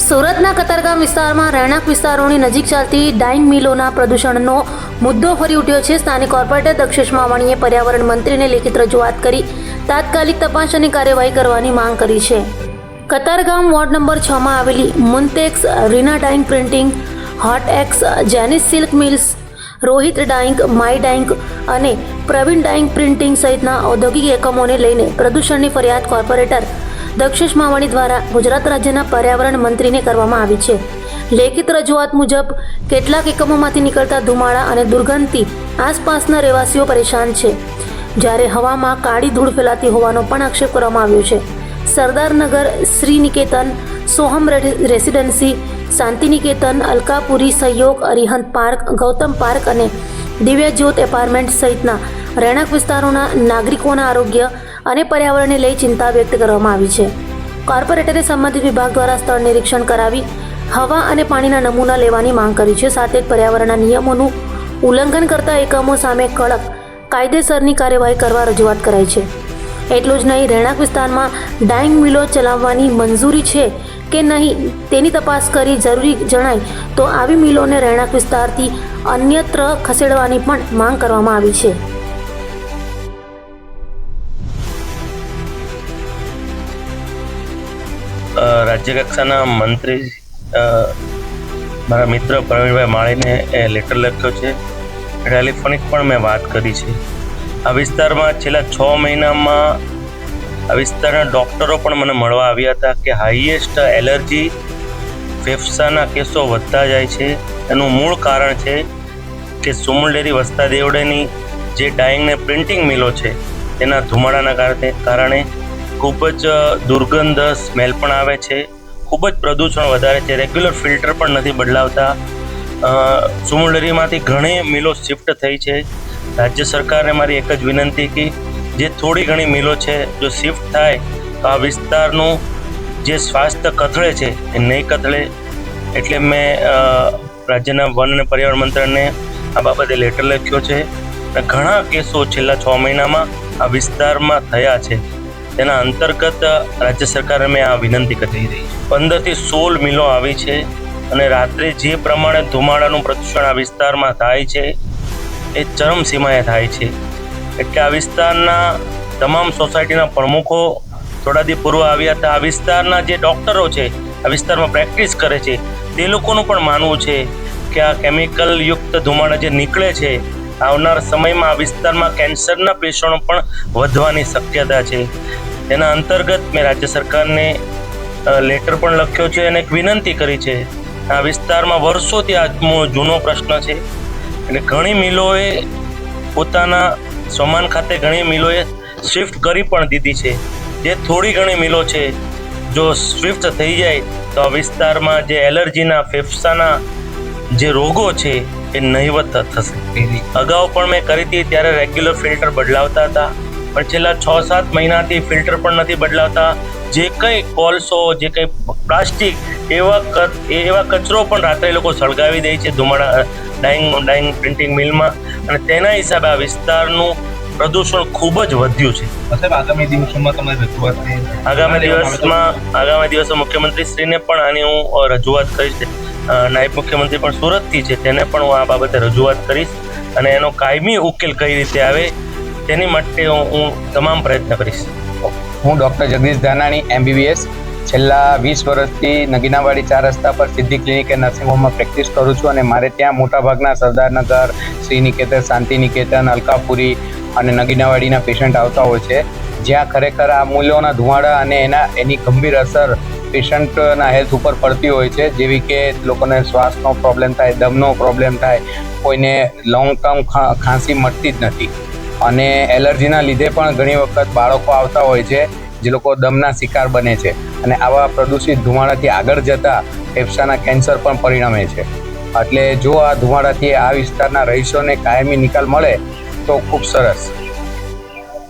સુરતના કતારગામ વિસ્તારમાં રહેણાંક વિસ્તારોની નજીક ચાલતી ડાઇંગ મિલોના પ્રદૂષણનો મુદ્દો ફરી ઉઠ્યો છે. સ્થાનિક કોર્પોરેટર દક્ષેશ માવાણીએ પર્યાવરણ મંત્રીને લેખિત રજૂઆત કરી તાત્કાલિક તપાસ અને કાર્યવાહી કરવાની માંગ કરી છે. કતારગામ વોર્ડ નંબર 6માં આવેલી મુન્ટેક્સ, રીના ડાઇંગ પ્રિન્ટિંગ, હોટ એક્સ, જેનિસ silk mills, Rohit dyeing, my dyeing અને પ્રવીણ ડાઇંગ પ્રિન્ટિંગ સહિતના ઔદ્યોગિક એકમોને લઈને પ્રદૂષણની ફરિયાદ કોર્પોરેટર દક્ષેશ માવાણી દ્વારા ગુજરાત રાજ્યના પર્યાવરણ મંત્રીને કરવામાં આવી છે. લેખિત રજૂઆત મુજબ કેટલાક એકમોમાંથી નીકળતા ધુમાડા અને દુર્ગંધથી આસપાસના રહેવાસીઓ પરેશાન છે, જ્યારે હવામાં કાળી ધૂળ ફેલાતી હોવાનો પણ આક્ષેપ કરવામાં આવ્યો છે. સરદારનગર, શ્રી નિકેતન, સોહમ રેસિડેન્સી, શાંતિનિકેતન, અલકાપુરી, સહયોગ, અરિહંત પાર્ક, ગૌતમ પાર્ક અને દિવ્ય જ્યોત એપાર્ટમેન્ટ સહિતના રહેણાંક વિસ્તારોના નાગરિકોના આરોગ્ય અને પર્યાવરણને લઈ ચિંતા વ્યક્ત કરવામાં આવી છે. કોર્પોરેટરે સંબંધિત વિભાગ દ્વારા સ્થળ નિરીક્ષણ કરાવી હવા અને પાણીના નમૂના લેવાની માંગ કરી છે. સાથે જ પર્યાવરણના નિયમોનું ઉલ્લંઘન કરતા એકમો સામે કડક કાયદેસરની કાર્યવાહી કરવા રજૂઆત કરાઈ છે. એટલું જ નહીં, રહેણાંક વિસ્તારમાં ડાઇંગ મિલો ચલાવવાની મંજૂરી છે કે નહીં તેની તપાસ કરી જરૂરી જણાય તો આવી મિલોને રહેણાંક વિસ્તારથી અન્યત્ર ખસેડવાની પણ માંગ કરવામાં આવી છે. રાજ્ય કક્ષાના મંત્રી મારા મિત્ર પ્રવીણભાઈ માળીને લેટર લખ્યો છે. ટેલિફોનિક પણ મેં વાત કરી છે. આ વિસ્તારમાં છેલ્લા 6 મહિનામાં આ વિસ્તારના ડૉક્ટરો પણ મને મળવા આવ્યા હતા કે હાઈએસ્ટ એલર્જી ફેફસાના કેસો વધતા જાય છે. એનું મૂળ કારણ છે કે સુમુલ ડેરી વસ્તા દેવડેની જે ડાઇંગ ને પ્રિન્ટિંગ મિલો છે તેના ધુમાડાના કારણે ખૂબ જ દુર્ગંધ સ્મેલ પણ આવે છે, ખૂબ જ પ્રદૂષણ વધારે છે. રેગ્યુલર ફિલ્ટર પણ નથી બદલાવતા. સુમુલ ડેરીમાંથી ઘણી મિલો શિફ્ટ થઈ છે. રાજ્ય સરકારને મારી એક જ વિનંતી કે જે થોડી ઘણી મિલો છે જો શિફ્ટ થાય તો આ વિસ્તારનું જે સ્વાસ્થ્ય કથળે છે એ નહીં કથળે. એટલે મેં રાજ્યના વન અને પર્યાવરણ મંત્રીને આ બાબતે લેટર લખ્યો છે. અને ઘણા કેસો છેલ્લા 6 મહિનામાં આ વિસ્તારમાં થયા છે. તેના અંતર્ગત રાજ્ય સરકારે મેં આ વિનંતી કરી રહી છે. 15 થી 16 મિલો આવી છે અને રાત્રે જે પ્રમાણે ધુમાડાનું પ્રદૂષણ આ વિસ્તારમાં થાય છે એ ચરમસીમાએ થાય છે. એટલે આ વિસ્તારના તમામ સોસાયટીના પ્રમુખો થોડા દી પૂર્વ આવ્યા હતા. આ વિસ્તારના જે ડૉક્ટરો છે, આ વિસ્તારમાં પ્રેક્ટિસ કરે છે, તે લોકોનું પણ માનવું છે કે આ કેમિકલયુક્ત ધુમાડા જે નીકળે છે આવનાર સમયમાં આ વિસ્તારમાં કેન્સરના પેશન્ટો પણ વધવાની શક્યતા છે. તેના અંતર્ગત મેં રાજ્ય સરકારને લેટર પણ લખ્યો છે અને એક વિનંતી કરી છે. આ વિસ્તારમાં વર્ષોથી આ જૂનો પ્રશ્ન છે. એટલે ઘણી મિલોએ પોતાના સ્વમાન ખાતે ઘણી મિલોએ શિફ્ટ કરી પણ દીધી છે. જે થોડી ઘણી મિલો છે જો શિફ્ટ થઈ જાય તો આ વિસ્તારમાં જે એલર્જીના ફેફસાના જે રોગો છે એ નહીવત થશે. અગાઉ પણ મેં કરી હતી ત્યારે રેગ્યુલર ફિલ્ટર બદલાવતા હતા, પણ છેલ્લા 6-7 મહિનાથી ફિલ્ટર પણ નથી બદલાવતા. જે કંઈ કોલસો, જે કંઈ પ્લાસ્ટિક એવા કચરો પણ રાત્રે લોકો સળગાવી દે છે ધુમાડા ડાઇંગ પ્રિન્ટિંગ મિલમાં, અને તેના હિસાબે આ વિસ્તારનું પ્રદૂષણ ખૂબ જ વધ્યું છે. આગામી દિવસોમાં તમારી રજૂઆત આગામી દિવસો મુખ્યમંત્રીશ્રીને પણ આની હું રજૂઆત કરીશ. નાયબ મુખ્યમંત્રી પણ સુરતથી છે, તેને પણ હું આ બાબતે રજૂઆત કરીશ અને એનો કાયમી ઉકેલ કઈ રીતે આવે તેની માટે હું તમામ પ્રયત્ન કરીશ. હું ડૉક્ટર જગદીશ ધાનાણી, MBBS, છેલ્લા 20 વર્ષથી નગીનાવાડી 4 રસ્તા પર સિદ્ધિ ક્લિનિક એ નર્સિંગ હોમમાં પ્રેક્ટિસ કરું છું અને મારે ત્યાં મોટાભાગના સરદારનગર, શ્રી નિકેતન, શાંતિનિકેતન, અલકાપુરી અને નગીનાવાડીના પેશન્ટ આવતા હોય છે, જ્યાં ખરેખર આ મૂલ્યોના ધુમાડા અને એની ગંભીર અસર પેશન્ટના હેલ્થ ઉપર પડતી હોય છે. જેવી કે લોકોને શ્વાસનો પ્રોબ્લેમ થાય, દમનો પ્રોબ્લેમ થાય, કોઈને લોંગ ટર્મ ખાંસી મટતી જ નથી. અને એલર્જીના લીધે પણ ઘણી વખત બાળકો આવતા હોય છે જે લોકો દમના શિકાર બને છે અને આવા પ્રદૂષિત ધુમાડાથી આગળ જતાં ફેફસાના કેન્સર પણ પરિણમે છે. એટલે જો આ ધુમાડાથી આ વિસ્તારના રહીશોને કાયમી નિકાલ મળે તો ખૂબ સરસ.